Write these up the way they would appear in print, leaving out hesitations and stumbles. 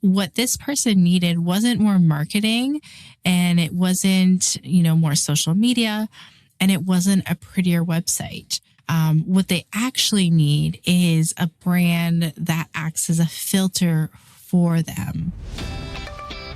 what this person needed wasn't more marketing, and it wasn't, more social media, and it wasn't a prettier website. What they actually need is a brand that acts as a filter for them.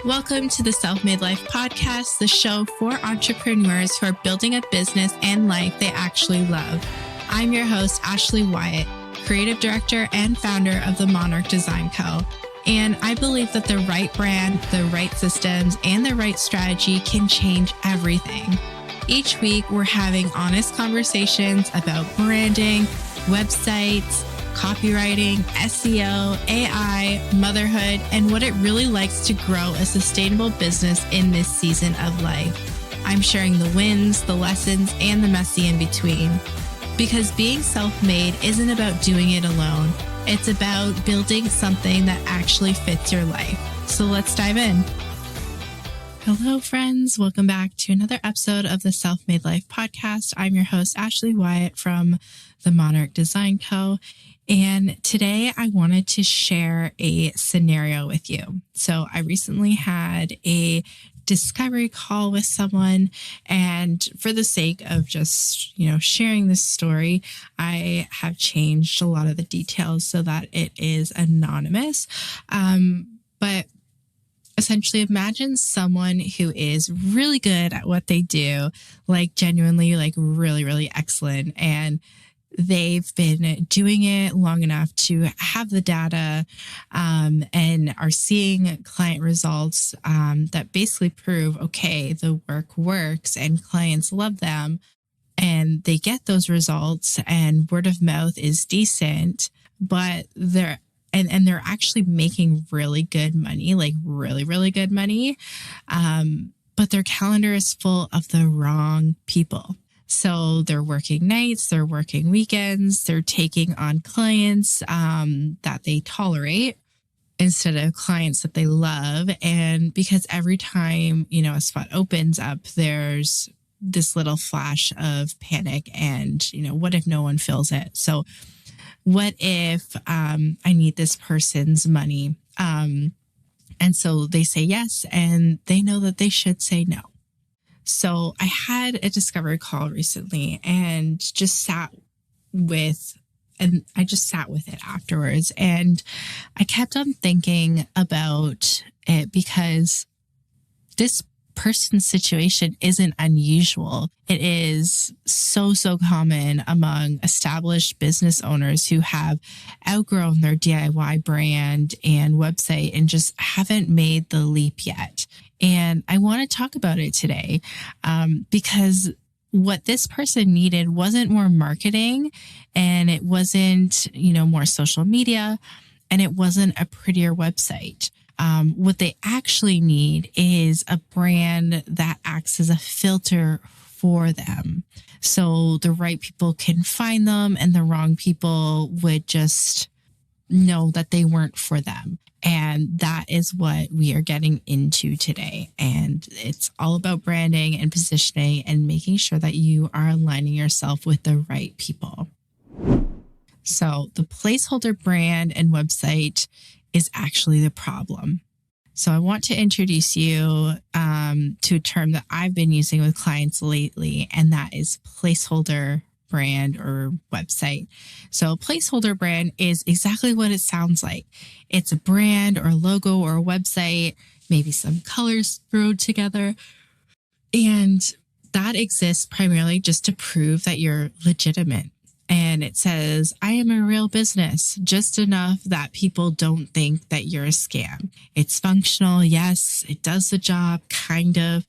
Welcome to the Self-Made Life Podcast, the show for entrepreneurs who are building a business and life they actually love. I'm your host, Ashley Wyatt, creative director and founder of the Monarch Design Co. And I believe that the right brand, the right systems, and the right strategy can change everything. Each week, we're having honest conversations about branding, websites, copywriting, SEO, AI, motherhood, and what it really likes to grow a sustainable business in this season of life. I'm sharing the wins, the lessons, and the messy in between. Because being self-made isn't about doing it alone. It's about building something that actually fits your life. So let's dive in. Hello, friends. Welcome back to another episode of the Self-Made Life Podcast. I'm your host, Ashley Wyatt from the Monarch Design Co. And today I wanted to share a scenario with you. So I recently had a discovery call with someone, and for the sake of just, sharing this story, I have changed a lot of the details so that it is anonymous. But essentially, imagine someone who is really good at what they do, like genuinely, like really, really excellent. And they've been doing it long enough to have the data and are seeing client results that basically prove, okay, the work works and clients love them. And they get those results and word of mouth is decent, but they're actually making really good money, like really, really good money. But their calendar is full of the wrong people. So they're working nights, they're working weekends, they're taking on clients that they tolerate instead of clients that they love. And because every time, a spot opens up, there's this little flash of panic and, what if no one fills it? So what if I need this person's money? And so they say yes, and they know that they should say no. So I had a discovery call recently and I just sat with it afterwards. And I kept on thinking about it because this person's situation isn't unusual. It is so common among established business owners who have outgrown their DIY brand and website and just haven't made the leap yet. And I want to talk about it today because what this person needed wasn't more marketing, and it wasn't, more social media, and it wasn't a prettier website. What they actually need is a brand that acts as a filter for them. So the right people can find them and the wrong people would just know that they weren't for them. And that is what we are getting into today. And it's all about branding and positioning and making sure that you are aligning yourself with the right people. So the placeholder brand and website is actually the problem. So I want to introduce you to a term that I've been using with clients lately, and that is placeholder brand or website. So a placeholder brand is exactly what it sounds like. It's a brand or a logo or a website, maybe some colors thrown together. And that exists primarily just to prove that you're legitimate. And it says, I am a real business, just enough that people don't think that you're a scam. It's functional. Yes, it does the job, kind of.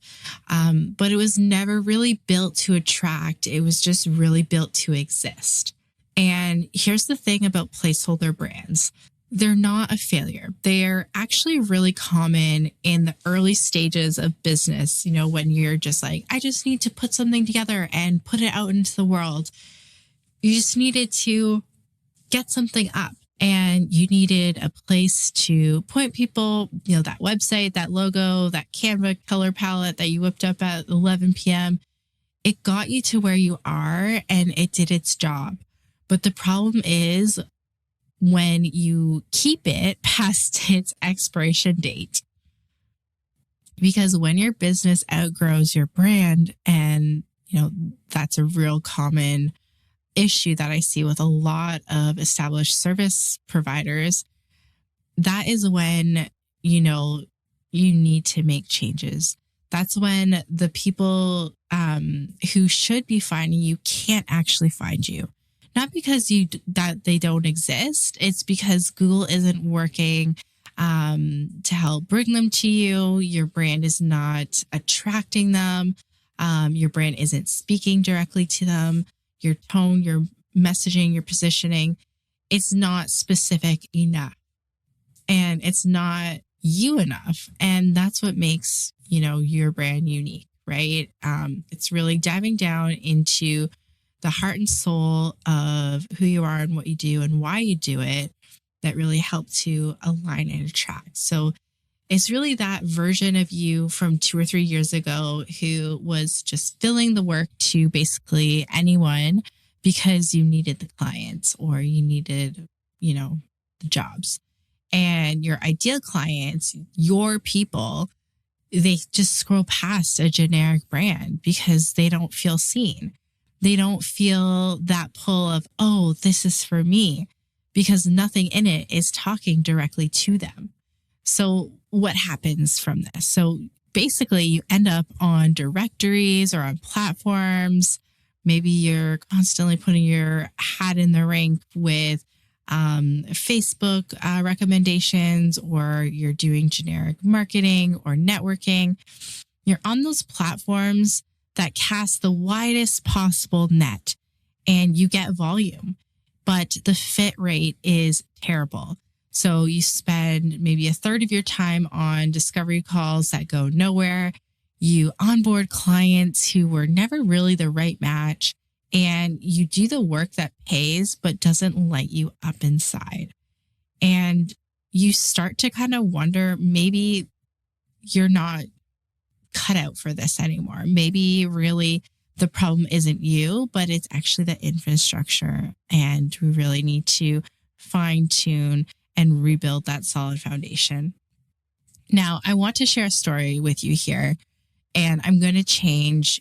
But it was never really built to attract. It was just really built to exist. And here's the thing about placeholder brands. They're not a failure. They're actually really common in the early stages of business, when you're just like, I just need to put something together and put it out into the world. You just needed to get something up and you needed a place to point people, that website, that logo, that Canva color palette that you whipped up at 11 p.m. It got you to where you are and it did its job. But the problem is when you keep it past its expiration date. Because when your business outgrows your brand, and that's a real common issue that I see with a lot of established service providers, that is when you need to make changes. That's when the people who should be finding you can't actually find you. Not because that they don't exist. It's because Google isn't working to help bring them to you. Your brand is not attracting them. Your brand isn't speaking directly to them. Your tone, your messaging, your positioning, it's not specific enough. And it's not you enough. And that's what makes, your brand unique, right? It's really diving down into the heart and soul of who you are and what you do and why you do it that really help to align and attract. So it's really that version of you from 2 or 3 years ago who was just filling the work to basically anyone because you needed the clients or you needed, the jobs. And your ideal clients, your people, they just scroll past a generic brand because they don't feel seen. They don't feel that pull of, oh, this is for me, because nothing in it is talking directly to them. So what happens from this? So basically you end up on directories or on platforms. Maybe you're constantly putting your hat in the ring with Facebook recommendations, or you're doing generic marketing or networking. You're on those platforms that cast the widest possible net and you get volume, but the fit rate is terrible. So you spend maybe a third of your time on discovery calls that go nowhere. You onboard clients who were never really the right match. And you do the work that pays, but doesn't light you up inside. And you start to kind of wonder, maybe you're not cut out for this anymore. Maybe really the problem isn't you, but it's actually the infrastructure. And we really need to fine tune and rebuild that solid foundation. Now, I want to share a story with you here, and I'm going to change,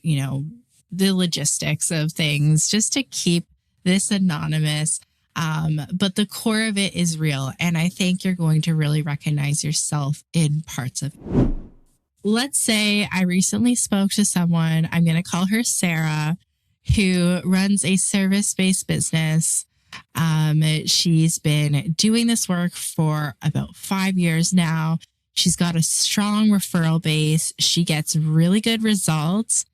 the logistics of things just to keep this anonymous. But the core of it is real. And I think you're going to really recognize yourself in parts of it. Let's say I recently spoke to someone, I'm going to call her Sarah, who runs a service-based business. She's been doing this work for about 5 years now. She's got a strong referral base. She gets really good results.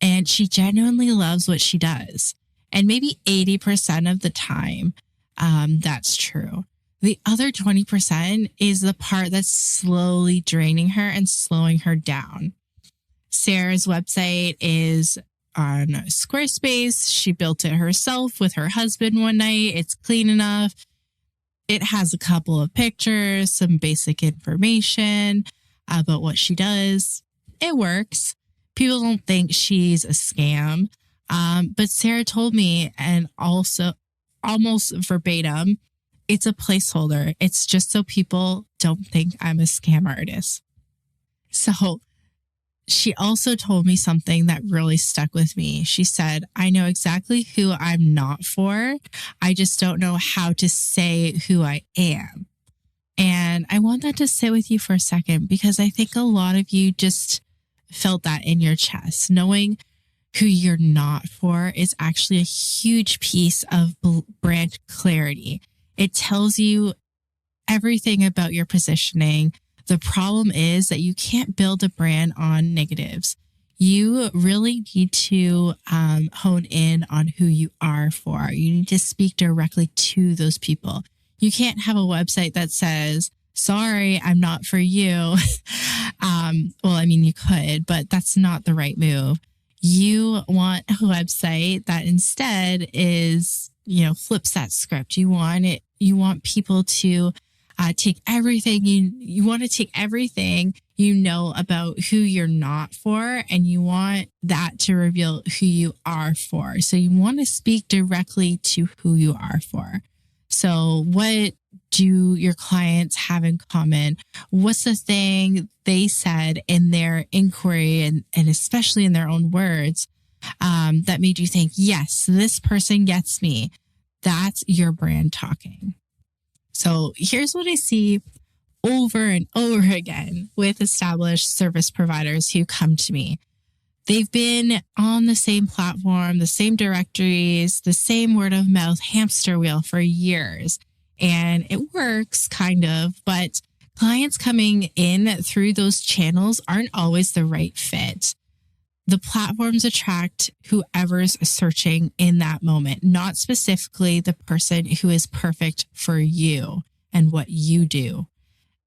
And she genuinely loves what she does. And maybe 80% of the time, that's true. The other 20% is the part that's slowly draining her and slowing her down. Sarah's website is on Squarespace. She built it herself with her husband one night. It's clean enough. It has a couple of pictures, some basic information about what she does. It works. People don't think she's a scam. But Sarah told me, and also almost verbatim, it's a placeholder. It's just so people don't think I'm a scam artist. So she also told me something that really stuck with me. She said, I know exactly who I'm not for. I just don't know how to say who I am. And I want that to sit with you for a second, because I think a lot of you just felt that in your chest. Knowing who you're not for is actually a huge piece of brand clarity. It tells you everything about your positioning. The problem is that you can't build a brand on negatives. You really need to hone in on who you are for. You need to speak directly to those people. You can't have a website that says, sorry, I'm not for you. You could, but that's not the right move. You want a website that instead is, flips that script. You want people to take everything you want to take everything about who you're not for, and you want that to reveal who you are for. So you want to speak directly to who you are for. So what do your clients have in common? What's the thing they said in their inquiry and especially in their own words that made you think, yes, this person gets me? That's your brand talking. So here's what I see over and over again with established service providers who come to me. They've been on the same platform, the same directories, the same word of mouth hamster wheel for years. And it works kind of, but clients coming in through those channels aren't always the right fit. The platforms attract whoever's searching in that moment, not specifically the person who is perfect for you and what you do.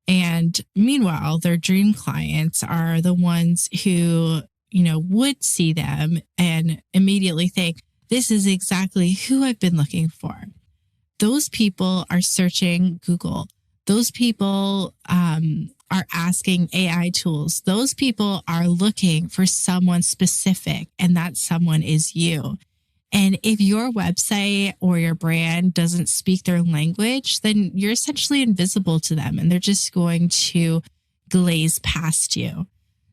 And meanwhile, their dream clients are the ones who, would see them and immediately think, this is exactly who I've been looking for. Those people are searching Google. Those people are asking AI tools. Those people are looking for someone specific, and that someone is you. And if your website or your brand doesn't speak their language, then you're essentially invisible to them and they're just going to glaze past you.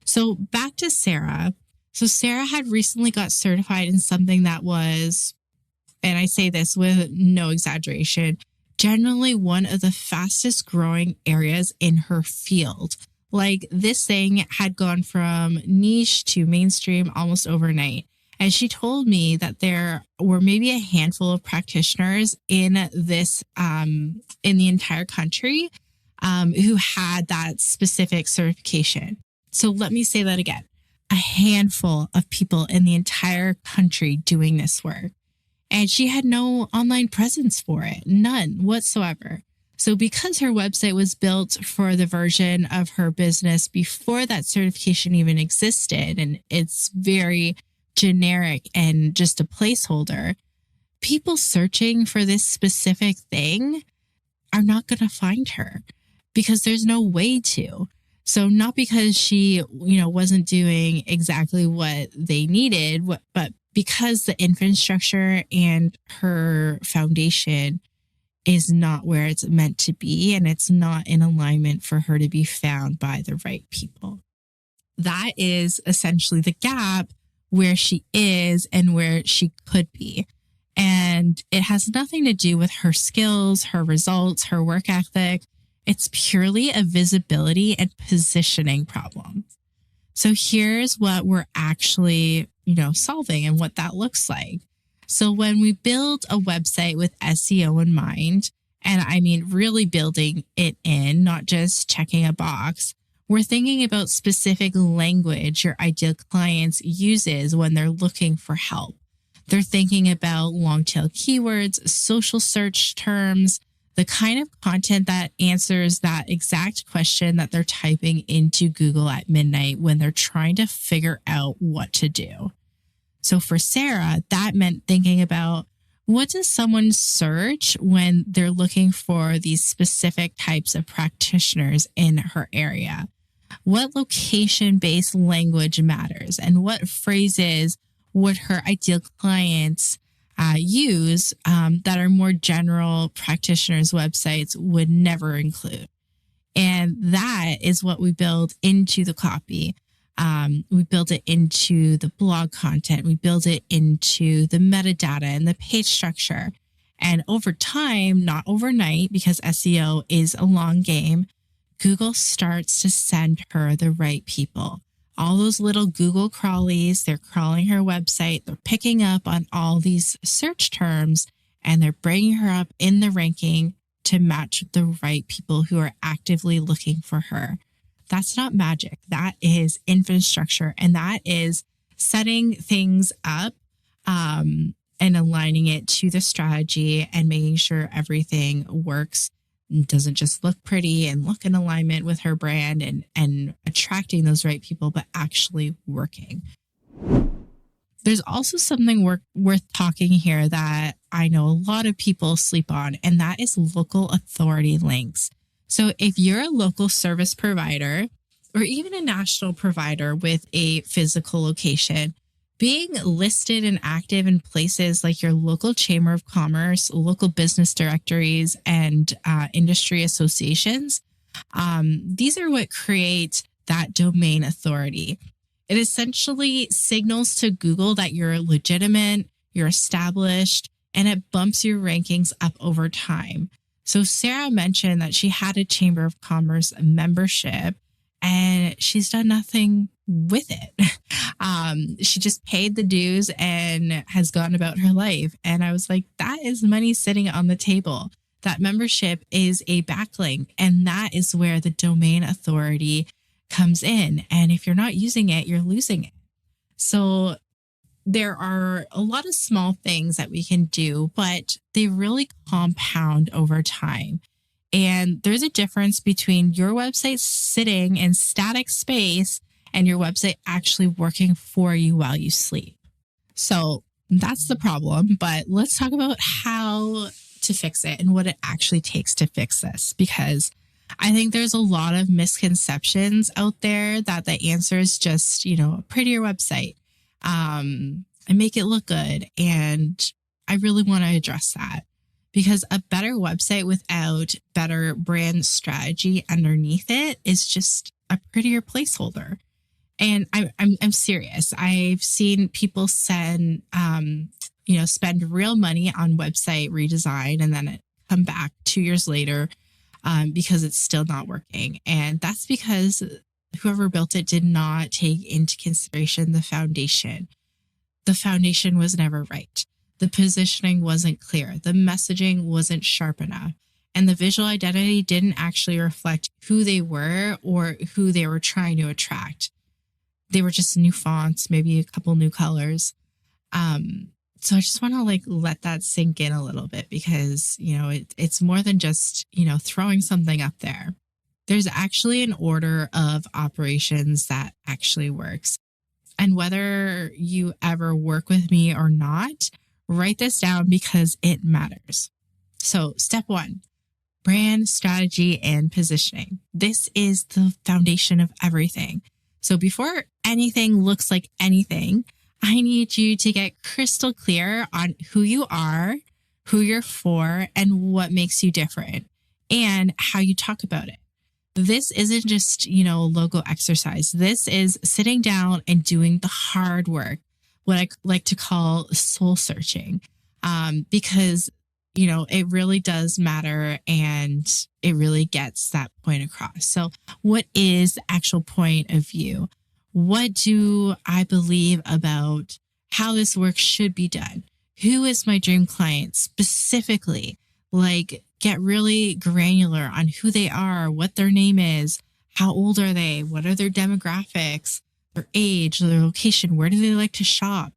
So back to Sarah. So Sarah had recently got certified in something that was, and I say this with no exaggeration, generally one of the fastest growing areas in her field. Like this thing had gone from niche to mainstream almost overnight. And she told me that there were maybe a handful of practitioners in this, in the entire country, who had that specific certification. So let me say that again. A handful of people in the entire country doing this work. And she had no online presence for it, none whatsoever. So because her website was built for the version of her business before that certification even existed, and it's very generic and just a placeholder, people searching for this specific thing are not going to find her because there's no way to. So not because she, wasn't doing exactly what they needed, but because the infrastructure and her foundation is not where it's meant to be, and it's not in alignment for her to be found by the right people. That is essentially the gap where she is and where she could be. And it has nothing to do with her skills, her results, her work ethic. It's purely a visibility and positioning problem. So here's what we're actually, solving and what that looks like. So when we build a website with SEO in mind, and I mean really building it in, not just checking a box, we're thinking about specific language your ideal clients uses when they're looking for help. They're thinking about long tail keywords, social search terms, the kind of content that answers that exact question that they're typing into Google at midnight when they're trying to figure out what to do. So for Sarah, that meant thinking about, what does someone search when they're looking for these specific types of practitioners in her area? What location-based language matters, and what phrases would her ideal clients use that are more general practitioners' websites would never include? And that is what we build into the copy. We build it into the blog content. We build it into the metadata and the page structure. And over time, not overnight, because SEO is a long game, Google starts to send her the right people. All those little Google crawlies, they're crawling her website. They're picking up on all these search terms, and they're bringing her up in the ranking to match the right people who are actively looking for her. That's not magic. That is infrastructure, and that is setting things up and aligning it to the strategy and making sure everything works and doesn't just look pretty and look in alignment with her brand and attracting those right people, but actually working. There's also something worth talking here that I know a lot of people sleep on, and that is local authority links. So if you're a local service provider or even a national provider with a physical location, Being listed and active in places like your local chamber of commerce, local business directories, and industry associations, these are what create that domain authority. It essentially signals to Google that you're legitimate, you're established, and it bumps your rankings up over time. So Sarah mentioned that she had a Chamber of Commerce membership and she's done nothing with it. She just paid the dues and has gone about her life. And I was like, that is money sitting on the table. That membership is a backlink, and that is where the domain authority comes in. And if you're not using it, you're losing it. So there are a lot of small things that we can do, but they really compound over time. And there's a difference between your website sitting in static space and your website actually working for you while you sleep. So that's the problem. But let's talk about how to fix it and what it actually takes to fix this, because I think there's a lot of misconceptions out there that the answer is just, a prettier website and make it look good. And I really want to address that, because a better website without better brand strategy underneath it is just a prettier placeholder. And I'm serious. I've seen people spend real money on website redesign and then it come back 2 years later because it's still not working. And that's because whoever built it did not take into consideration the foundation. The foundation was never right. The positioning wasn't clear. The messaging wasn't sharp enough. And the visual identity didn't actually reflect who they were or who they were trying to attract. They were just new fonts, maybe a couple new colors. So I just want to let that sink in a little bit, because, it's more than just, throwing something up there. There's actually an order of operations that actually works. And whether you ever work with me or not, write this down because it matters. So step 1, brand strategy and positioning. This is the foundation of everything. So before anything looks like anything, I need you to get crystal clear on who you are, who you're for, and what makes you different, and how you talk about it. This isn't just, a logo exercise. This is sitting down and doing the hard work, what I like to call soul searching, because, it really does matter and it really gets that point across. So what is the actual point of view? What do I believe about how this work should be done? Who is my dream client specifically? Get really granular on who they are, what their name is, how old are they, what are their demographics, their age, their location, where do they like to shop?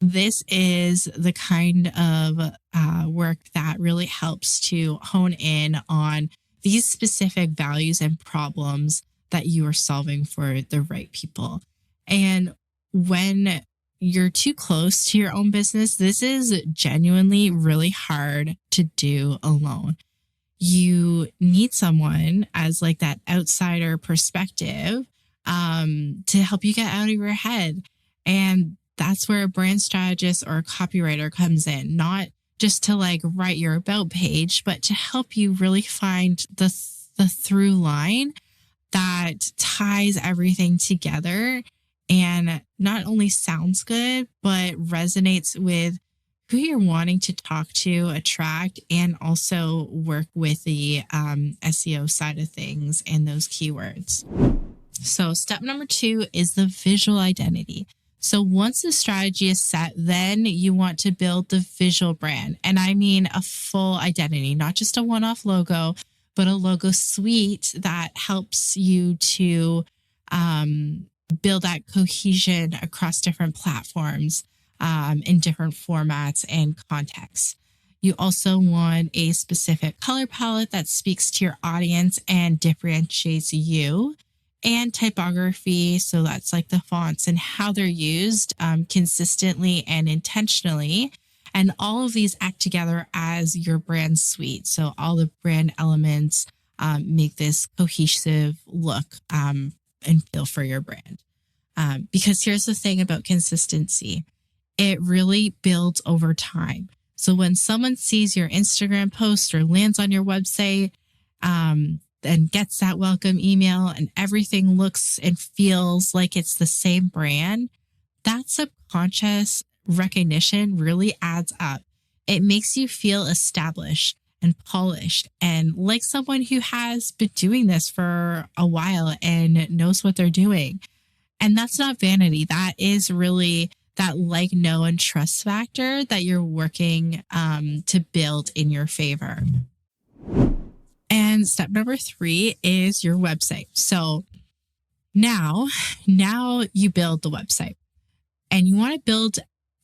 This is the kind of work that really helps to hone in on these specific values and problems that you are solving for the right people. And when you're too close to your own business, this is genuinely really hard to do alone. You need someone as that outsider perspective to help you get out of your head. And that's where a brand strategist or a copywriter comes in, not just to write your about page, but to help you really find the through line that ties everything together and not only sounds good, but resonates with who you're wanting to talk to, attract, and also work with the SEO side of things and those keywords. So step number 2 is the visual identity. So once the strategy is set, then you want to build the visual brand. And I mean a full identity, not just a one-off logo, but a logo suite that helps you to build that cohesion across different platforms in different formats and contexts. You also want a specific color palette that speaks to your audience and differentiates you, and typography. So that's the fonts and how they're used consistently and intentionally. And all of these act together as your brand suite. So all the brand elements make this cohesive look and feel for your brand. Because here's the thing about consistency, it really builds over time. So when someone sees your Instagram post or lands on your website, and gets that welcome email and everything looks and feels like it's the same brand, that subconscious recognition really adds up. It makes you feel established and polished and like someone who has been doing this for a while and knows what they're doing. And that's not vanity. That is really that like, know, and trust factor that you're working to build in your favor. And step number 3 is your website. So now you build the website and you want to build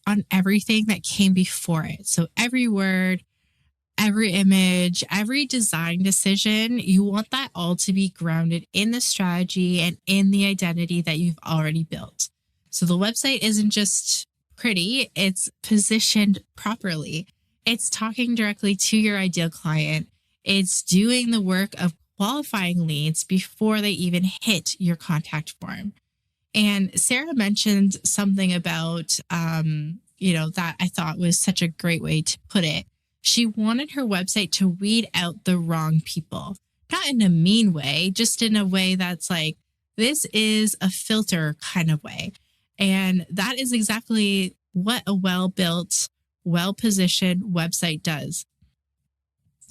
on everything that came before it. So every word, every image, every design decision, you want that all to be grounded in the strategy and in the identity that you've already built. So the website isn't just pretty, it's positioned properly. It's talking directly to your ideal client. It's doing the work of qualifying leads before they even hit your contact form. And Sarah mentioned something about, that I thought was such a great way to put it. She wanted her website to weed out the wrong people, not in a mean way, just in a way that's like, this is a filter kind of way. And that is exactly what a well-built, well-positioned website does.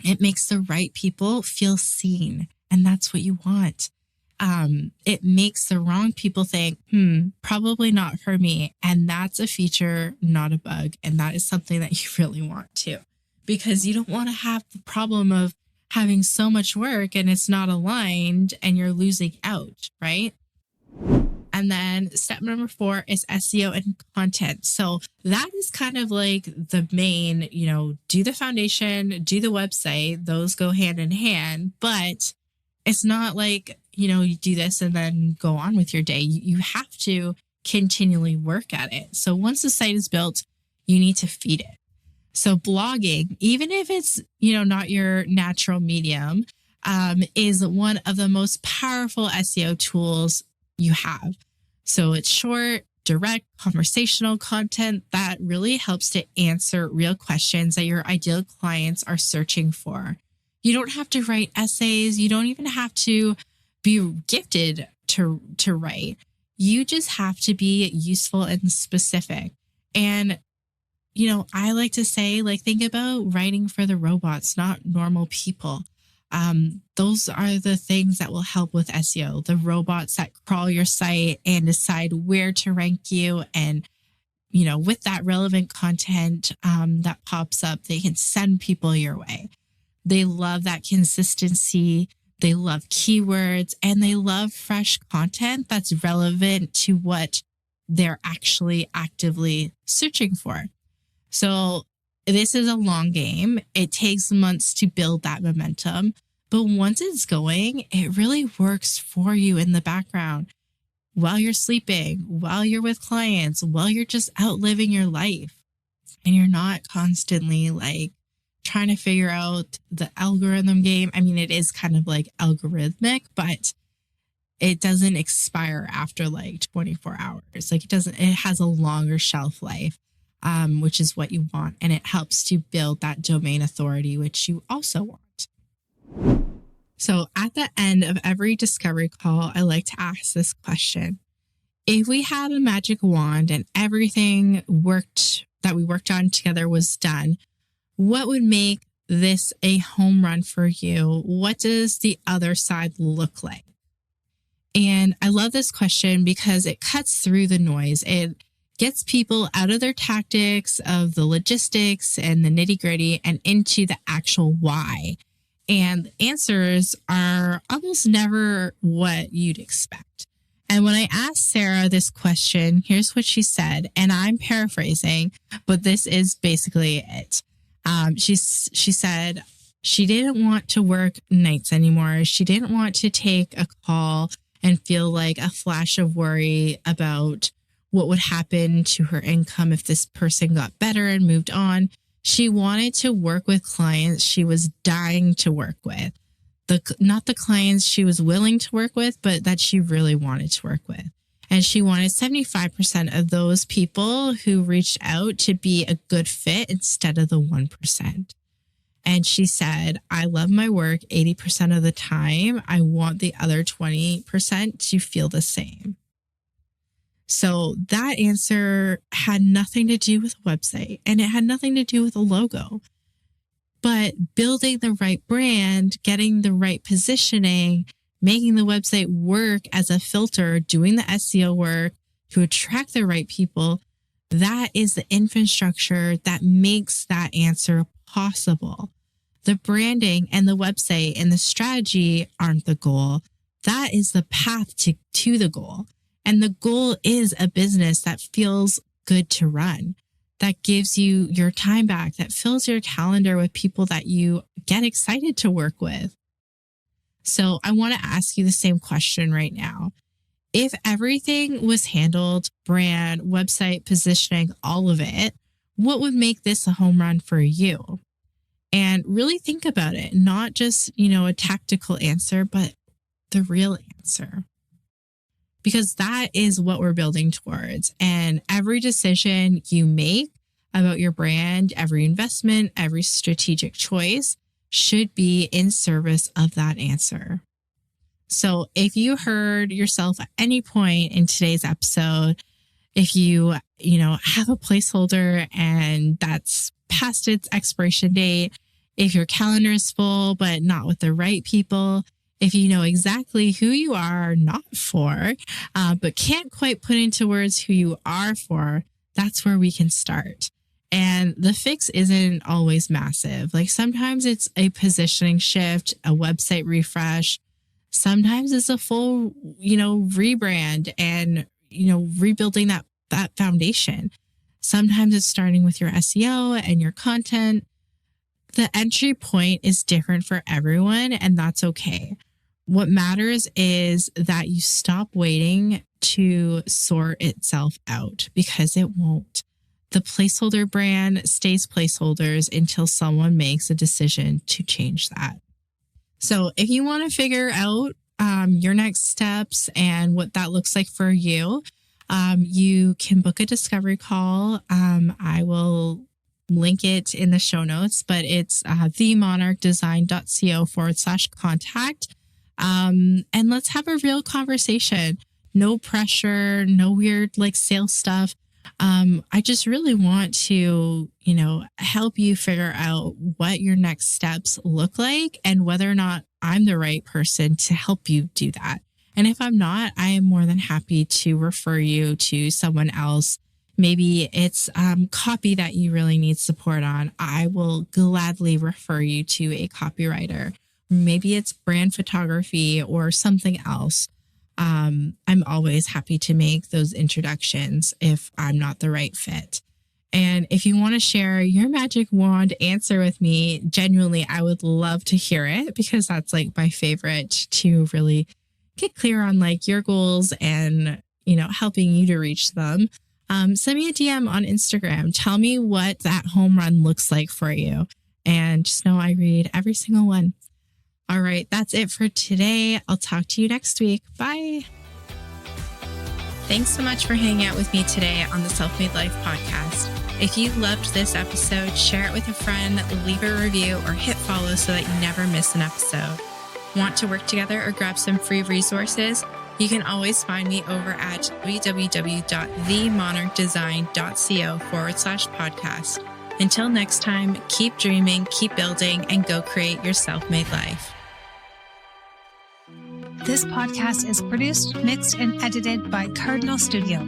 It makes the right people feel seen, and that's what you want. It makes the wrong people think, probably not for me. And that's a feature, not a bug. And that is something that you really want to, because you don't want to have the problem of having so much work and it's not aligned and you're losing out, right? And then step number 4 is SEO and content. So that is kind of like the main, do the foundation, do the website. Those go hand in hand, but it's not like, you do this and then go on with your day. You have to continually work at it. So once the site is built, you need to feed it. So blogging, even if it's, not your natural medium, is one of the most powerful SEO tools you have. So it's short, direct, conversational content that really helps to answer real questions that your ideal clients are searching for. You don't have to write essays. You don't even have to be gifted to write. You just have to be useful and specific. And I like to say, think about writing for the robots, not normal people. Those are the things that will help with SEO, the robots that crawl your site and decide where to rank you. And, with that relevant content that pops up, they can send people your way. They love that consistency. They love keywords and they love fresh content that's relevant to what they're actually actively searching for. So this is a long game. It takes months to build that momentum, but once it's going, it really works for you in the background while you're sleeping, while you're with clients, while you're just out living your life. And you're not constantly trying to figure out the algorithm game. I mean, it is kind of algorithmic, but it doesn't expire after 24 hours. It has a longer shelf life. Which is what you want. And it helps to build that domain authority, which you also want. So at the end of every discovery call, I like to ask this question. If we had a magic wand and everything that we worked on together was done, what would make this a home run for you? What does the other side look like? And I love this question because it cuts through the noise. It gets people out of their tactics of the logistics and the nitty gritty and into the actual why. And the answers are almost never what you'd expect. And when I asked Sarah this question, here's what she said, and I'm paraphrasing, but this is basically it. She said she didn't want to work nights anymore. She didn't want to take a call and feel like a flash of worry about what would happen to her income if this person got better and moved on. She wanted to work with clients she was dying to work with. Not the clients she was willing to work with, but that she really wanted to work with. And she wanted 75% of those people who reached out to be a good fit instead of the 1%. And she said, I love my work 80% of the time. I want the other 20% to feel the same. So that answer had nothing to do with a website, and it had nothing to do with a logo. But building the right brand, getting the right positioning, making the website work as a filter, doing the SEO work to attract the right people, that is the infrastructure that makes that answer possible. The branding and the website and the strategy aren't the goal. That is the path to the goal. And the goal is a business that feels good to run, that gives you your time back, that fills your calendar with people that you get excited to work with. So I want to ask you the same question right now. If everything was handled, brand, website, positioning, all of it, what would make this a home run for you? And really think about it, not just, a tactical answer, but the real answer. Because that is what we're building towards. And every decision you make about your brand, every investment, every strategic choice should be in service of that answer. So if you heard yourself at any point in today's episode, if you, have a placeholder and that's past its expiration date, if your calendar is full, but not with the right people, if you know exactly who you are not for, but can't quite put into words who you are for, that's where we can start. And the fix isn't always massive. Like sometimes it's a positioning shift, a website refresh. Sometimes it's a full, rebrand and, rebuilding that foundation. Sometimes it's starting with your SEO and your content. The entry point is different for everyone, and that's okay. What matters is that you stop waiting to sort itself out, because it won't. The placeholder brand stays placeholders until someone makes a decision to change that. So if you want to figure out your next steps and what that looks like for you, you can book a discovery call. I will link it in the show notes, but it's themonarchdesign.co/contact. And let's have a real conversation. No pressure, no weird sales stuff. I just really want to, help you figure out what your next steps look like and whether or not I'm the right person to help you do that. And if I'm not, I am more than happy to refer you to someone else. Maybe it's copy that you really need support on. I will gladly refer you to a copywriter. Maybe it's brand photography or something else. I'm always happy to make those introductions if I'm not the right fit. And if you want to share your magic wand answer with me, genuinely, I would love to hear it, because that's my favorite, to really get clear on your goals and, helping you to reach them. Send me a DM on Instagram. Tell me what that home run looks like for you. And just know I read every single one. All right, that's it for today. I'll talk to you next week. Bye. Thanks so much for hanging out with me today on the Self-Made Life podcast. If you loved this episode, share it with a friend, leave a review, or hit follow so that you never miss an episode. Want to work together or grab some free resources? You can always find me over at www.themonarchdesign.co/podcast. Until next time, keep dreaming, keep building, and go create your self-made life. This podcast is produced, mixed, and edited by Cardinal Studio.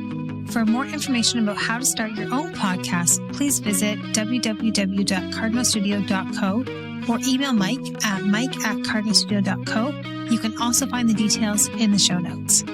For more information about how to start your own podcast, please visit www.cardinalstudio.co or email Mike at mike@cardinalstudio.co. You can also find the details in the show notes.